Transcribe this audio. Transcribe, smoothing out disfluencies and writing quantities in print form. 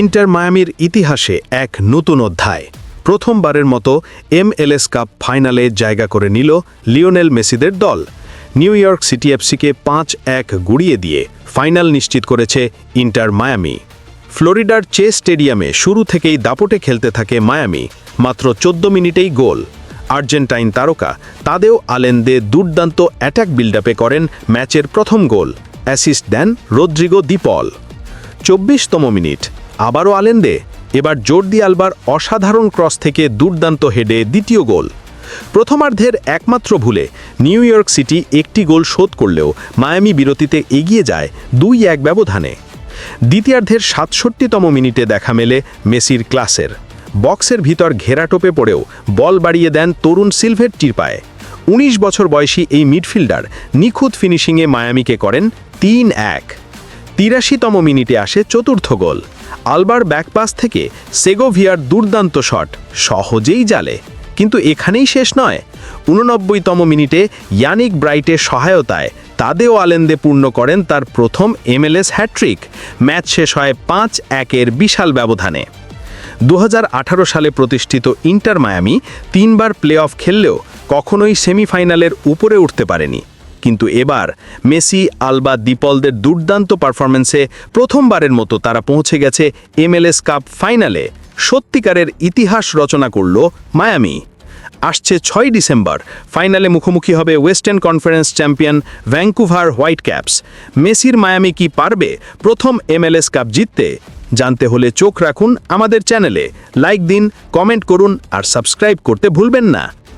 Inter মায়ামির ইতিহাসে এক নতুন অধ্যায়। প্রথমবারের মতো MLS কাপ ফাইনালে জায়গা করে নিল লিওনেল মেসিদের দল। নিউ ইয়র্ক সিটি এফসিকে 5-1 গুড়িয়ে দিয়ে ফাইনাল নিশ্চিত করেছে ইন্টার মায়ামি। ফ্লোরিডার চেস স্টেডিয়ামে শুরু থেকেই দাপটে খেলতে থাকে মায়ামি, মাত্র 14 মিনিটেই গোল। আর্জেন্টাইন তারকা তাদেও আলেন্দে দুর্দান্ত অ্যাটাক বিল্ডআপে করেন ম্যাচের প্রথম গোল, অ্যাসিস্ট দেন রদ্রিগো দি পল। 24তম মিনিট আবারও আলেন্দে, এবার জর্দি আলবার অসাধারণ ক্রস থেকে দুর্দান্ত হেডে দ্বিতীয় গোল। প্রথমার্ধের একমাত্র ভুলে নিউ ইয়র্ক সিটি একটি গোল শোধ করলেও মায়ামি বিরতিতে এগিয়ে যায় 2-1 ব্যবধানে। দ্বিতীয়ার্ধের 67তম মিনিটে দেখা মেলে মেসির ক্লাসের। বক্সের ভিতর ঘেরাটোপে পড়েও বল বাড়িয়ে দেন তরুণ সিলভেট্টির পায়ে। 19 বছর বয়সী এই মিডফিল্ডার নিখুঁত ফিনিশিংয়ে মায়ামিকে করেন 3-1। 83তম মিনিটে আসে চতুর্থ গোল। আলবার ব্যাকপাস থেকে সেগোভিয়ার দুর্দান্ত শট সহজেই জালে, কিন্তু এখানেই শেষ নয়। 89তম মিনিটে ইয়ানিক ব্রাইটের সহায়তায় তাদেও আলেন্দে পূর্ণ করেন তার প্রথম MLS হ্যাট্রিক। ম্যাচ শেষ হয় 5-1 বিশাল ব্যবধানে। 2018 সালে প্রতিষ্ঠিত ইন্টার মায়ামি 3বার প্লে অফ খেললেও কখনোই সেমিফাইনালের উপরে উঠতে পারেনি। কিন্তু এবার মেসি, আলবা, দিপলদের দুর্দান্ত পারফরম্যান্সে প্রথমবারের মতো তারা পৌঁছে গেছে MLS কাপ ফাইনালে। সত্যিকারের ইতিহাস রচনা করল মায়ামি। আসছে 6 ডিসেম্বর ফাইনালে মুখোমুখি হবে western conference champion Vancouver white caps. মেসির মায়ামি কি পারবে প্রথম MLS কাপ জিততে? জানতে হলে চোখ রাখুন আমাদের চ্যানেলে, লাইক দিন, কমেন্ট করুন আর সাবস্ক্রাইব করতে ভুলবেন না।